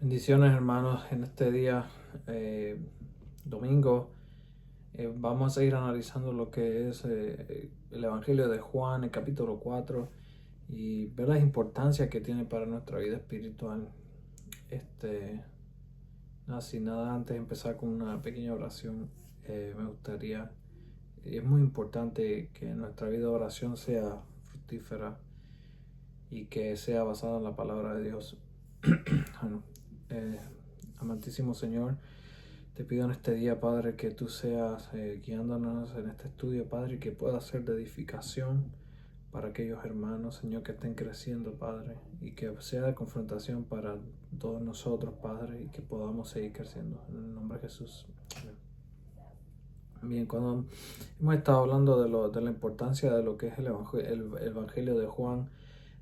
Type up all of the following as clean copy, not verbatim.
Bendiciones, hermanos, en este día domingo. Vamos a seguir analizando lo que es el Evangelio de Juan, el capítulo 4, y ver la importancia que tiene para nuestra vida espiritual. Sin nada, antes de empezar con una pequeña oración, me gustaría, es muy importante que nuestra vida de oración sea fructífera y que sea basada en la palabra de Dios. Bueno, amantísimo Señor, te pido en este día, Padre, que tú seas guiándonos en este estudio, Padre, y que pueda ser de edificación para aquellos hermanos, Señor, que estén creciendo, Padre, y que sea de confrontación para todos nosotros, Padre, y que podamos seguir creciendo. En el nombre de Jesús. Amén. Bien, cuando hemos estado hablando de la importancia de lo que es el Evangelio de Juan,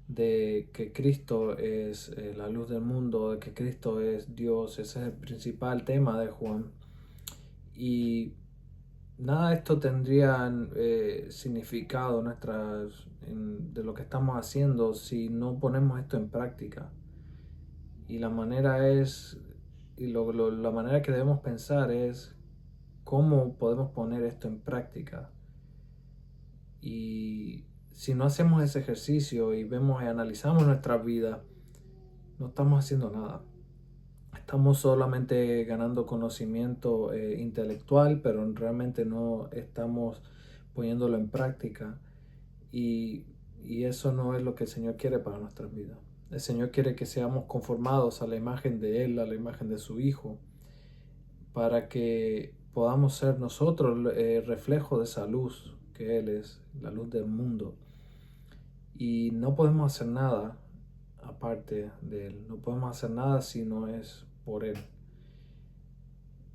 de que Cristo es la luz del mundo, de que Cristo es Dios, ese es el principal tema de Juan. Y nada de esto tendría significado de lo que estamos haciendo si no ponemos esto en práctica. Y la manera es, la manera que debemos pensar es cómo podemos poner esto en práctica. Y si no hacemos ese ejercicio y vemos y analizamos nuestra vida, no estamos haciendo nada. Estamos solamente ganando conocimiento intelectual, pero realmente no estamos poniéndolo en práctica. Y, y eso no es lo que el Señor quiere para nuestras vidas. El Señor quiere que seamos conformados a la imagen de Él, a la imagen de su Hijo, para que podamos ser nosotros reflejo de esa luz que Él es, la luz del mundo. Y no podemos hacer nada aparte de Él. No podemos hacer nada si no es por Él.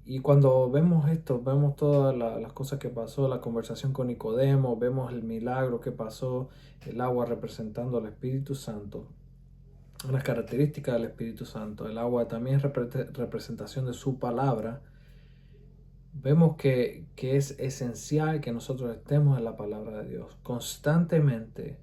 Y cuando vemos esto, vemos todas las cosas que pasó, la conversación con Nicodemo, vemos el milagro que pasó, el agua representando al Espíritu Santo, unas características del Espíritu Santo, el agua también es representación de su palabra. Vemos que es esencial que nosotros estemos en la palabra de Dios constantemente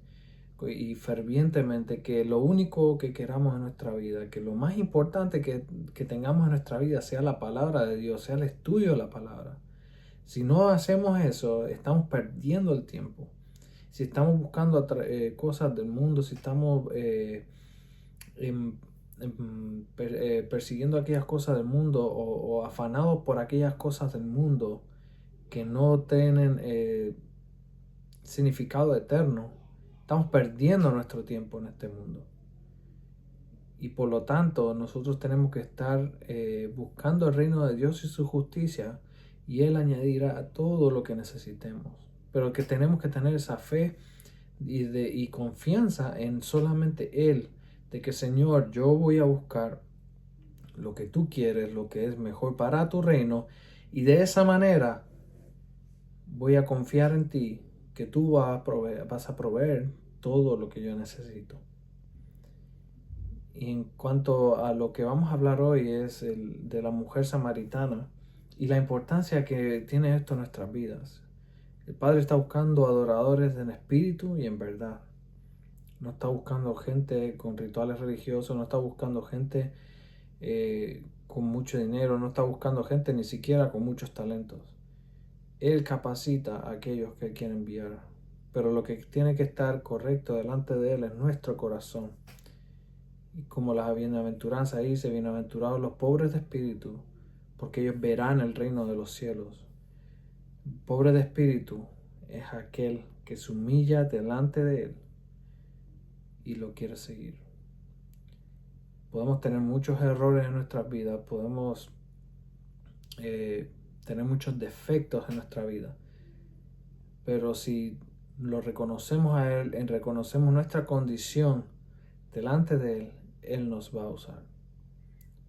y fervientemente, que lo único que queramos en nuestra vida, que lo más importante que tengamos en nuestra vida sea la palabra de Dios, sea el estudio de la palabra. Si no hacemos eso, estamos perdiendo el tiempo. Si estamos buscando cosas del mundo, si estamos persiguiendo aquellas cosas del mundo o afanados por aquellas cosas del mundo que no tienen significado eterno, estamos perdiendo nuestro tiempo en este mundo. Y por lo tanto, nosotros tenemos que estar buscando el reino de Dios y su justicia, y Él añadirá todo lo que necesitemos. Pero que tenemos que tener esa fe y confianza en solamente Él, de que Señor, yo voy a buscar lo que tú quieres, lo que es mejor para tu reino, y de esa manera voy a confiar en ti, que tú vas a proveer todo lo que yo necesito. Y en cuanto a lo que vamos a hablar hoy es de la mujer samaritana y la importancia que tiene esto en nuestras vidas. El Padre está buscando adoradores en espíritu y en verdad. No está buscando gente con rituales religiosos, no está buscando gente con mucho dinero, no está buscando gente ni siquiera con muchos talentos. Él capacita a aquellos que quiere enviar, pero lo que tiene que estar correcto delante de Él es nuestro corazón. Y como las bienaventuranzas dice, bienaventurados los pobres de espíritu, porque ellos verán el reino de los cielos. Pobre de espíritu es aquel que se humilla delante de Él y lo quiere seguir. Podemos tener muchos errores en nuestras vidas, podemos tener muchos defectos en nuestra vida, pero si lo reconocemos a Él, reconocemos nuestra condición delante de Él, Él nos va a usar.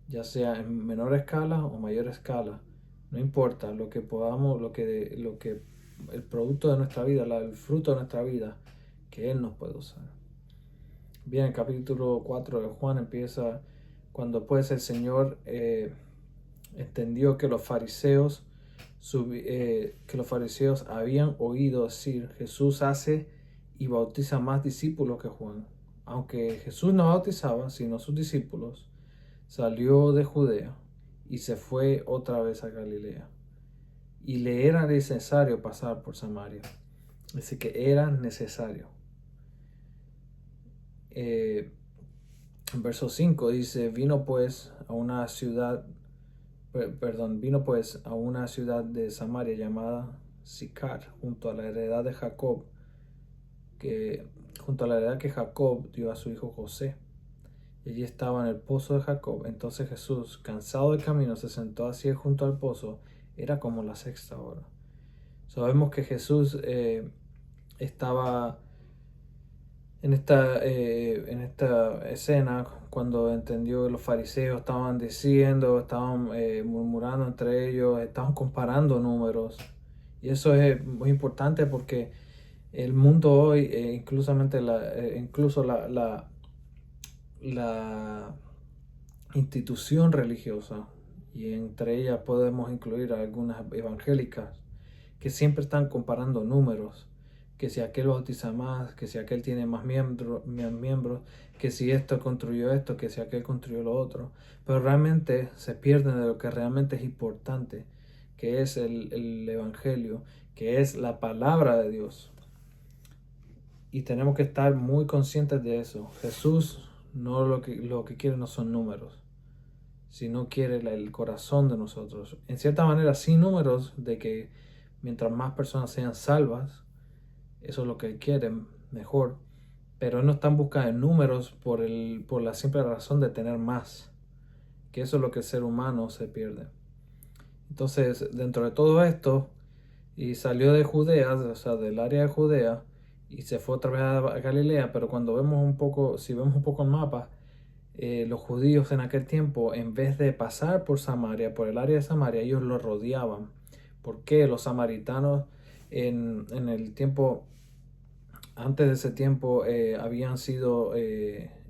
Ya sea en menor escala o mayor escala, no importa lo que podamos, el producto de nuestra vida, el fruto de nuestra vida, que Él nos puede usar. Bien, el capítulo 4 de Juan empieza cuando pues el Señor entendió que los fariseos habían oído decir: Jesús hace y bautiza más discípulos que Juan. Aunque Jesús no bautizaba, sino sus discípulos, salió de Judea y se fue otra vez a Galilea. Y le era necesario pasar por Samaria. Así que era necesario. En verso 5 dice, vino pues a una ciudad de Samaria llamada Sicar, junto a la heredad que Jacob dio a su hijo José. Y allí estaba en el pozo de Jacob. Entonces Jesús, cansado del camino, se sentó así junto al pozo. Era como la sexta hora. Sabemos que Jesús estaba en esta escena cuando entendió que los fariseos estaban diciendo, estaban murmurando entre ellos, estaban comparando números. Y eso es muy importante porque el mundo hoy, incluso la institución religiosa, y entre ellas podemos incluir a algunas evangélicas, que siempre están comparando números, que si aquel bautiza más, que si aquel tiene más miembros, que si esto construyó esto, que si aquel construyó lo otro, pero realmente se pierden de lo que realmente es importante, que es el evangelio, que es la palabra de Dios. Y tenemos que estar muy conscientes de eso. Jesús no lo que quiere no son números, sino quiere el corazón de nosotros. En cierta manera, sin números, de que mientras más personas sean salvas, eso es lo que Él quiere, mejor. Pero Él no está en busca de números por la simple razón de tener más, que eso es lo que el ser humano se pierde. Entonces, dentro de todo esto, y salió de Judea, o sea, del área de Judea, y se fue otra vez a Galilea, pero cuando si vemos un poco el mapa, los judíos en aquel tiempo, en vez de pasar por Samaria, por el área de Samaria, ellos lo rodeaban. Porque los samaritanos en el tiempo, antes de ese tiempo, habían sido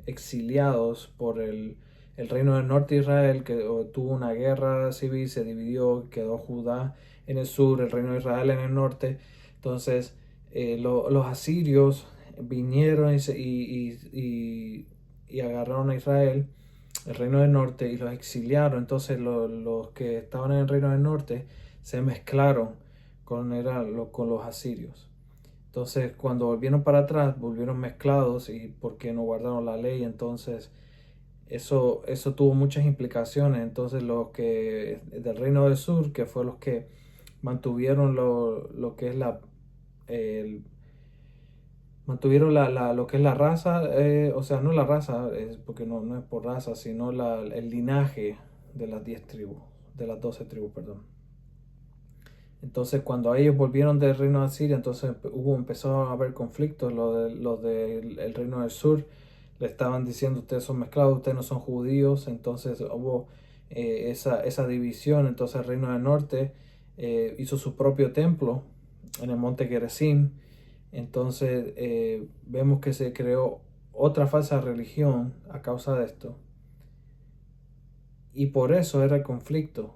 exiliados por el reino del norte de Israel, que tuvo una guerra civil, se dividió, quedó Judá en el sur, el reino de Israel en el norte. Entonces, los asirios vinieron y agarraron a Israel, el reino del norte, y los exiliaron. Entonces los que estaban en el reino del norte se mezclaron con los asirios. Entonces cuando volvieron para atrás, volvieron mezclados y porque no guardaron la ley. Entonces eso tuvo muchas implicaciones. Entonces los que del reino del sur, que fue los que mantuvieron lo que es lo que es la raza, o sea, no la raza, porque no es por raza, sino el linaje de las 10 tribus, de las 12 tribus, perdón. Entonces, cuando ellos volvieron del reino de Asiria, entonces empezó a haber conflictos. Los del reino del sur le estaban diciendo, ustedes son mezclados, ustedes no son judíos. Entonces hubo esa división. Entonces el reino del norte hizo su propio templo en el monte Gerizim. Entonces vemos que se creó otra falsa religión a causa de esto. Y por eso era el conflicto.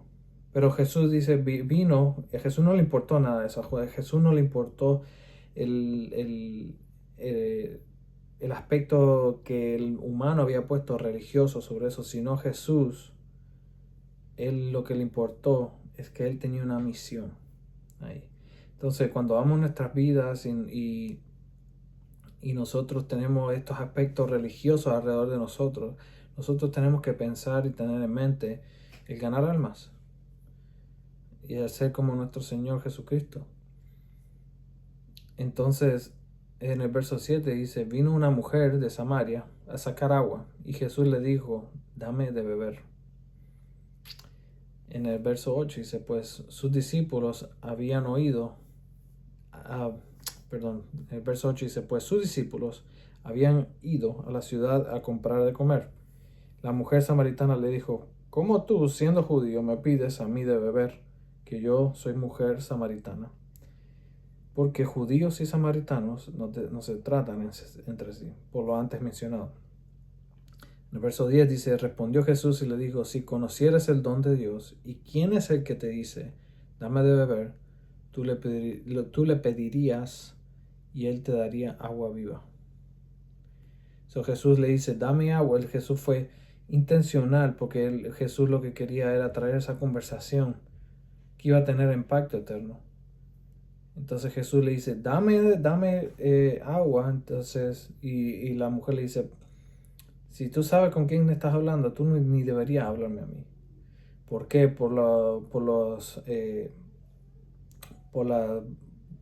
Pero Jesús dice, a Jesús no le importó nada de eso. A Jesús no le importó el aspecto que el humano había puesto religioso sobre eso, sino Jesús, él lo que le importó es que él tenía una misión ahí. Entonces, cuando vamos nuestras vidas y nosotros tenemos estos aspectos religiosos alrededor de nosotros tenemos que pensar y tener en mente el ganar almas y el ser como nuestro Señor Jesucristo. Entonces, en el verso 7 dice, vino una mujer de Samaria a sacar agua y Jesús le dijo, dame de beber. En el verso 8 dice, pues sus discípulos habían oído, el verso 8 dice, pues sus discípulos habían ido a la ciudad a comprar de comer. La mujer samaritana le dijo, ¿cómo tú, siendo judío, me pides a mí de beber, que yo soy mujer samaritana? Porque judíos y samaritanos no se tratan entre sí, por lo antes mencionado. En el verso 10 dice, respondió Jesús y le dijo, si conocieras el don de Dios, y quién es el que te dice, dame de beber, tú le pedirías y él te daría agua viva. So Jesús le dice, dame agua. Jesús fue intencional, porque Jesús lo que quería era traer esa conversación que iba a tener impacto eterno. Entonces Jesús le dice, dame agua. Entonces, y la mujer le dice, si tú sabes con quién estás hablando, tú ni deberías hablarme a mí. ¿Por qué? Por las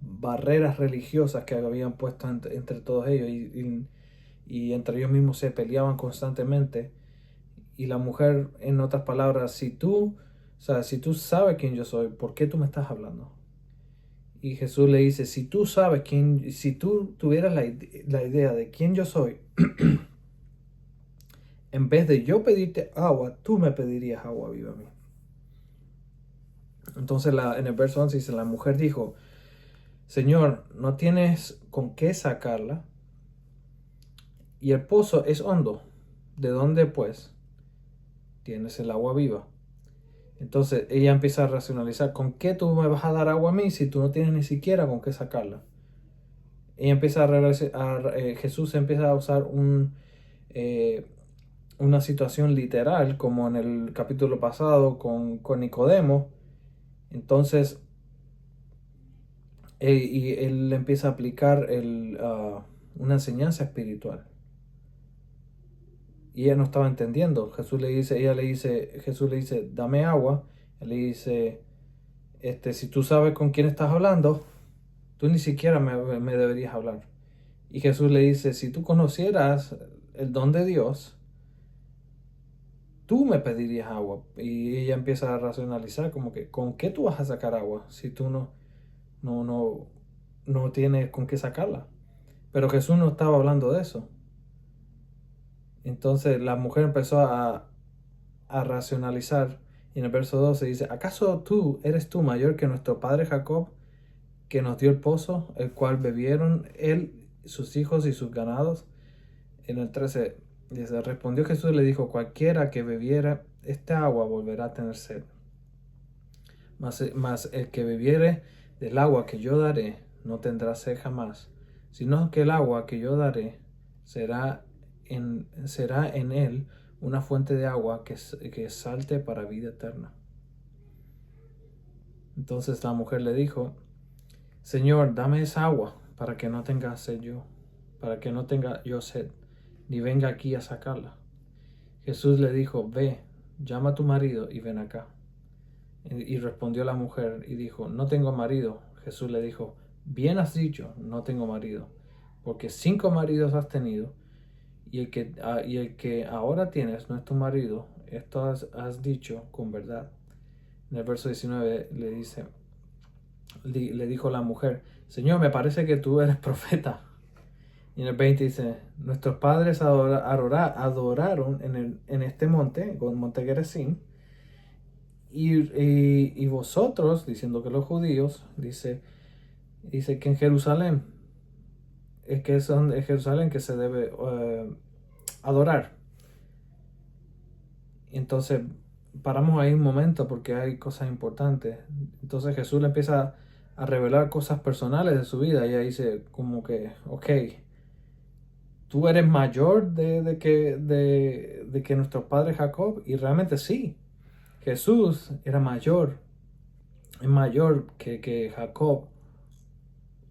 barreras religiosas que habían puesto entre todos ellos y entre ellos mismos se peleaban constantemente. Y la mujer, en otras palabras, si tú sabes quién yo soy, ¿por qué tú me estás hablando? Y Jesús le dice, si tú sabes quién, si tú tuvieras la idea de quién yo soy, en vez de yo pedirte agua, tú me pedirías agua viva a mí. Entonces en el verso 11 dice, la mujer dijo, Señor, no tienes con qué sacarla y el pozo es hondo. ¿De dónde pues tienes el agua viva? Entonces ella empieza a racionalizar, ¿con qué tú me vas a dar agua a mí si tú no tienes ni siquiera con qué sacarla? Ella empieza Jesús empieza a usar una situación literal, como en el capítulo pasado con Nicodemo. Entonces, y él empieza a aplicar una enseñanza espiritual. Y ella no estaba entendiendo. Jesús le dice, dame agua. Él le dice, si tú sabes con quién estás hablando, tú ni siquiera me deberías hablar. Y Jesús le dice, si tú conocieras el don de Dios, tú me pedirías agua. Y ella empieza a racionalizar como que, ¿con qué tú vas a sacar agua si tú no tienes con qué sacarla? Pero Jesús no estaba hablando de eso. Entonces la mujer empezó a racionalizar. Y en el verso 12 dice, ¿acaso eres tú mayor que nuestro padre Jacob, que nos dio el pozo, el cual bebieron él, sus hijos y sus ganados? En el 13 dice, respondió Jesús y le dijo, cualquiera que bebiera esta agua volverá a tener sed. Mas el que bebiere del agua que yo daré no tendrá sed jamás, sino que el agua que yo daré será en él una fuente de agua que salte para vida eterna. Entonces la mujer le dijo, Señor, dame esa agua para que no tenga sed yo, para que no tenga yo sed, ni venga aquí a sacarla. Jesús le dijo, ve, llama a tu marido y ven acá. Y respondió la mujer y dijo, no tengo marido. Jesús le dijo, bien has dicho, no tengo marido, porque 5 maridos has tenido, y el que ahora tienes no es tu marido. Esto has dicho con verdad. En el verso 19 le dijo la mujer, Señor, me parece que tú eres profeta. Y en el 20 dice, nuestros padres adoraron en este monte, con monte Gerizim, y vosotros, diciendo que los judíos, dice que en Jerusalén, es que es en Jerusalén que se debe adorar. Entonces, paramos ahí un momento porque hay cosas importantes. Entonces Jesús le empieza a revelar cosas personales de su vida. Y ella dice como que, ok, tú eres mayor de que nuestro padre Jacob. Y realmente sí, Jesús era mayor, es mayor que Jacob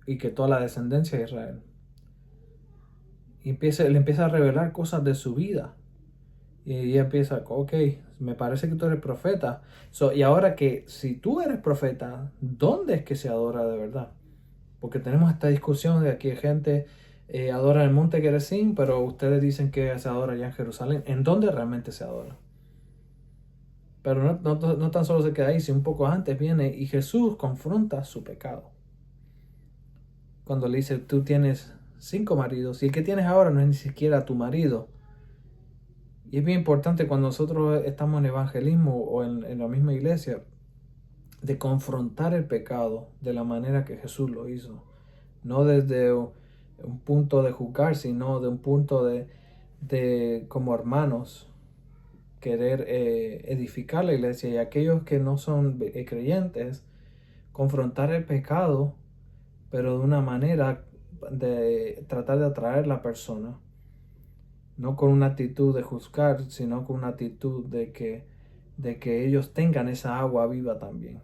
y que toda la descendencia de Israel. Y le empieza a revelar cosas de su vida. Y ella empieza, ok, me parece que tú eres profeta. Y ahora que si tú eres profeta, ¿dónde es que se adora de verdad? Porque tenemos esta discusión de que gente adora en el monte Gerizim, pero ustedes dicen que se adora allá en Jerusalén. ¿En dónde realmente se adora? Pero no tan solo se queda ahí, sino un poco antes viene y Jesús confronta su pecado. Cuando le dice, tú tienes 5 maridos y el que tienes ahora no es ni siquiera tu marido. Y es bien importante cuando nosotros estamos en evangelismo o en la misma iglesia, de confrontar el pecado de la manera que Jesús lo hizo. No desde un punto de juzgar, sino de un punto de como hermanos, querer edificar la iglesia. Y aquellos que no son creyentes, confrontar el pecado, pero de una manera de tratar de atraer a la persona no con una actitud de juzgar, sino con una actitud de que ellos tengan esa agua viva también.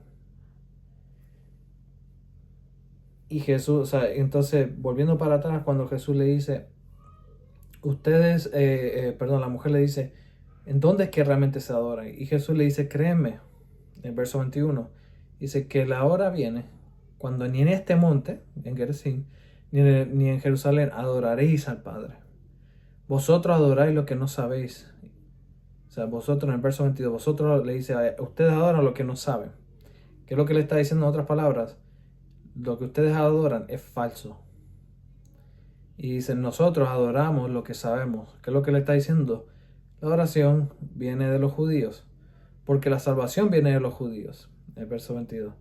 Y Jesús, o sea, entonces, volviendo para atrás, cuando Jesús le dice, la mujer le dice, ¿en dónde es que realmente se adoran? Y Jesús le dice, créeme, en el verso 21, dice que la hora viene cuando ni en este monte, en Gerizim, ni en Jerusalén adoraréis al Padre. Vosotros adoráis lo que no sabéis. O sea, vosotros, en el verso 22, vosotros le dice, ustedes adoran lo que no saben. ¿Qué es lo que le está diciendo en otras palabras? Lo que ustedes adoran es falso. Y dicen, nosotros adoramos lo que sabemos. ¿Qué es lo que le está diciendo? La adoración viene de los judíos, porque la salvación viene de los judíos. El verso 22.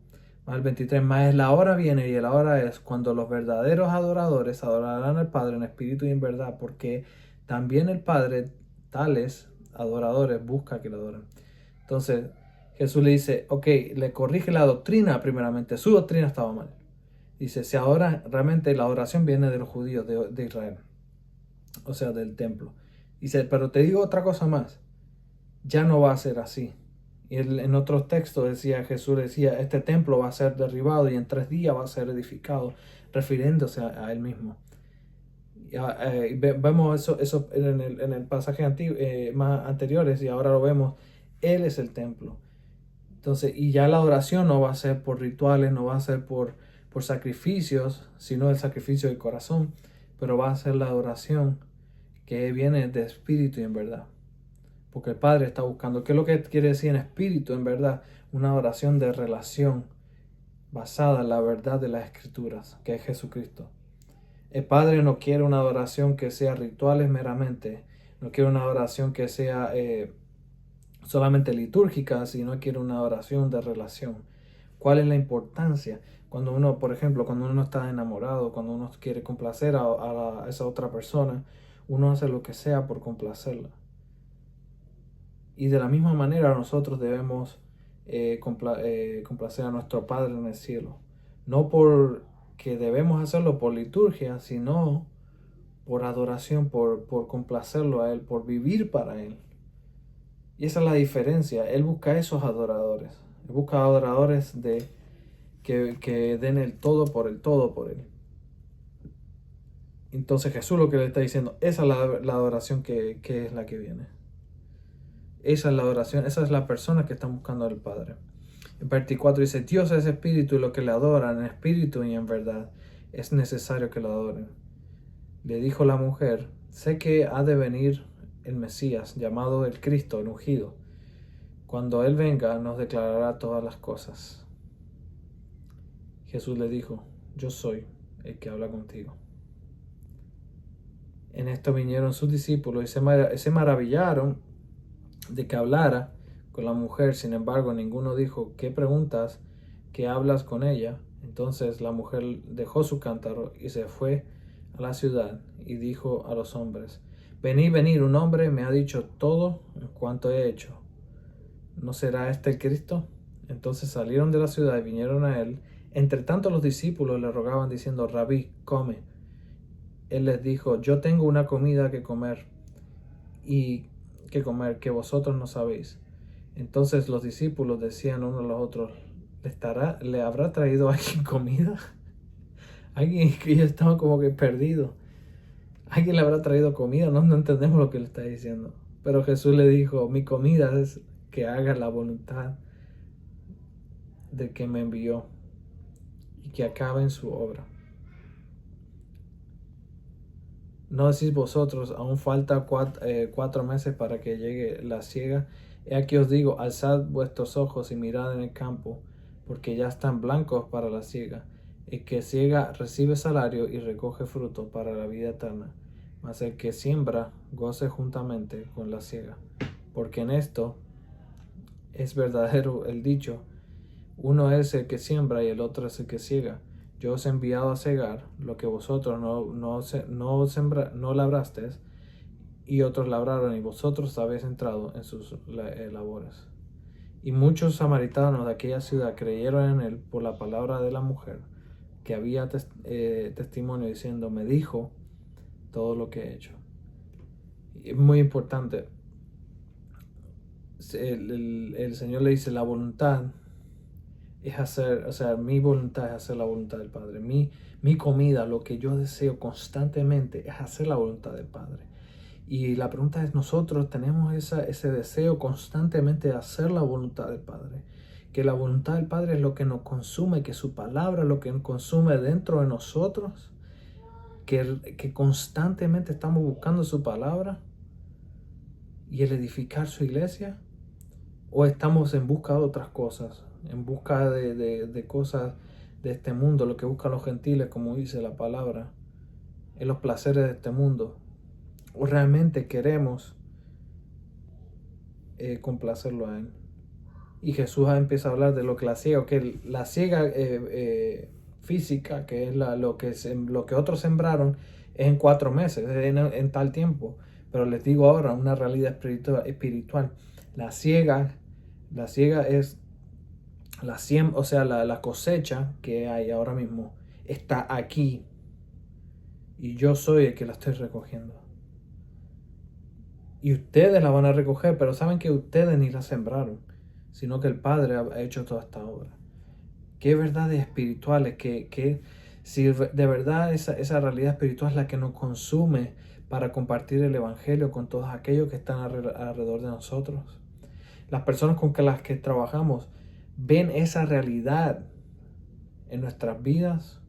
Más el 23, más la hora viene y la hora es cuando los verdaderos adoradores adorarán al Padre en espíritu y en verdad, porque también el Padre tales adoradores busca que lo adoren. Entonces Jesús le dice, ok, le corrige la doctrina primeramente, su doctrina estaba mal. Dice, si ahora realmente la adoración viene de los judíos de Israel, o sea, del templo. Dice, pero te digo otra cosa más, ya no va a ser así. Y en otros textos Jesús decía, este templo va a ser derribado y en 3 días va a ser edificado, refiriéndose a él mismo. Vemos eso en el pasaje más anteriores y ahora lo vemos, él es el templo. Entonces, y ya la adoración no va a ser por rituales, no va a ser por sacrificios, sino el sacrificio del corazón, pero va a ser la adoración que viene de espíritu y en verdad. Porque el Padre está buscando. ¿Qué es lo que quiere decir en espíritu, en verdad? Una adoración de relación basada en la verdad de las Escrituras, que es Jesucristo. El Padre no quiere una adoración que sea rituales meramente, no quiere una adoración que sea solamente litúrgica, sino quiere una adoración de relación. ¿Cuál es la importancia? Cuando uno, por ejemplo, cuando uno está enamorado, cuando uno quiere complacer a esa otra persona, uno hace lo que sea por complacerla. Y de la misma manera nosotros debemos complacer a nuestro Padre en el cielo. No porque debemos hacerlo por liturgia, sino por adoración, por complacerlo a Él, por vivir para Él. Y esa es la diferencia. Él busca esos adoradores. Él busca adoradores que den el todo por Él. Entonces Jesús lo que le está diciendo, esa es la adoración que es la que viene. Esa es la adoración, esa es la persona que están buscando al Padre. En 24 dice, Dios es espíritu y lo que le adoran en espíritu y en verdad es necesario que lo adoren. Le dijo la mujer, sé que ha de venir el Mesías, llamado el Cristo, el ungido. Cuando Él venga nos declarará todas las cosas. Jesús le dijo, yo soy el que habla contigo. En esto vinieron sus discípulos y se maravillaron de que hablara con la mujer. Sin embargo, ninguno dijo, ¿qué preguntas? ¿Qué hablas con ella? Entonces la mujer dejó su cántaro y se fue a la ciudad y dijo a los hombres, venid, un hombre me ha dicho todo cuanto he hecho. ¿No será este el Cristo? Entonces salieron de la ciudad y vinieron a él. Entre tanto los discípulos le rogaban diciendo, Rabí, come. Él les dijo, yo tengo una comida que comer que vosotros no sabéis. Entonces los discípulos decían unos a los otros, ¿le habrá traído alguien comida? Alguien que ellos estaban como que perdidos. ¿Alguien le habrá traído comida? No entendemos lo que le está diciendo. Pero Jesús le dijo, mi comida es que haga la voluntad del que me envió y que acabe en su obra. ¿No decís vosotros, aún falta 4 meses para que llegue la siega? He aquí os digo, alzad vuestros ojos y mirad en el campo, porque ya están blancos para la siega. El que siega recibe salario y recoge fruto para la vida eterna, mas el que siembra goce juntamente con la siega. Porque en esto es verdadero el dicho, uno es el que siembra y el otro es el que siega. Yo os he enviado a cegar lo que vosotros no labrasteis, y otros labraron, y vosotros habéis entrado en sus labores. Y muchos samaritanos de aquella ciudad creyeron en él por la palabra de la mujer, que había testimonio diciendo, me dijo todo lo que he hecho. Es muy importante. El Señor le dice, la voluntad es hacer, o sea, mi voluntad es hacer la voluntad del Padre. Mi comida, lo que yo deseo constantemente es hacer la voluntad del Padre. Y la pregunta es, nosotros tenemos ese deseo constantemente de hacer la voluntad del Padre. Que la voluntad del Padre es lo que nos consume, que su palabra es lo que nos consume dentro de nosotros. Que constantemente estamos buscando su palabra y el edificar su iglesia. O estamos en busca de otras cosas, en busca de cosas de este mundo, lo que buscan los gentiles, como dice la palabra, en los placeres de este mundo. O realmente queremos complacerlo a Él. Y Jesús empieza a hablar de lo que la ciega, que la ciega física, que es lo que otros sembraron, es en 4 meses, en tal tiempo. Pero les digo ahora una realidad espiritual. La ciega es la cosecha que hay ahora mismo está aquí y yo soy el que la estoy recogiendo. Y ustedes la van a recoger, pero saben que ustedes ni la sembraron, sino que el Padre ha hecho toda esta obra. Qué verdades espirituales, que si de verdad esa realidad espiritual es la que nos consume para compartir el Evangelio con todos aquellos que están alrededor de nosotros. Las personas con las que trabajamos ven esa realidad en nuestras vidas.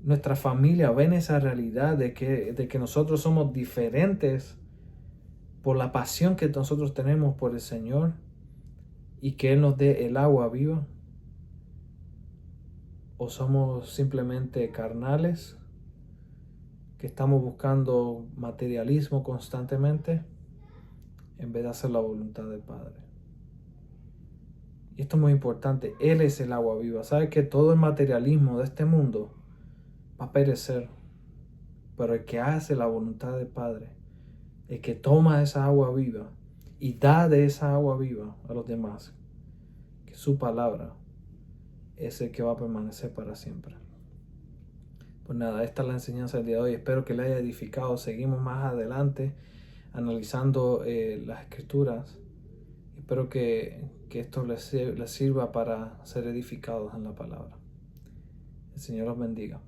Nuestra familia ven esa realidad de que nosotros somos diferentes por la pasión que nosotros tenemos por el Señor y que Él nos dé el agua viva. O somos simplemente carnales que estamos buscando materialismo constantemente en vez de hacer la voluntad del Padre. Y esto es muy importante. Él es el agua viva. ¿Sabe que todo el materialismo de este mundo va a perecer? Pero el que hace la voluntad del Padre, el que toma esa agua viva y da de esa agua viva a los demás, que su palabra es el que va a permanecer para siempre. Pues nada, esta es la enseñanza del día de hoy. Espero que le haya edificado. Seguimos más adelante analizando las escrituras. Espero que esto les sirva para ser edificados en la palabra. El Señor los bendiga.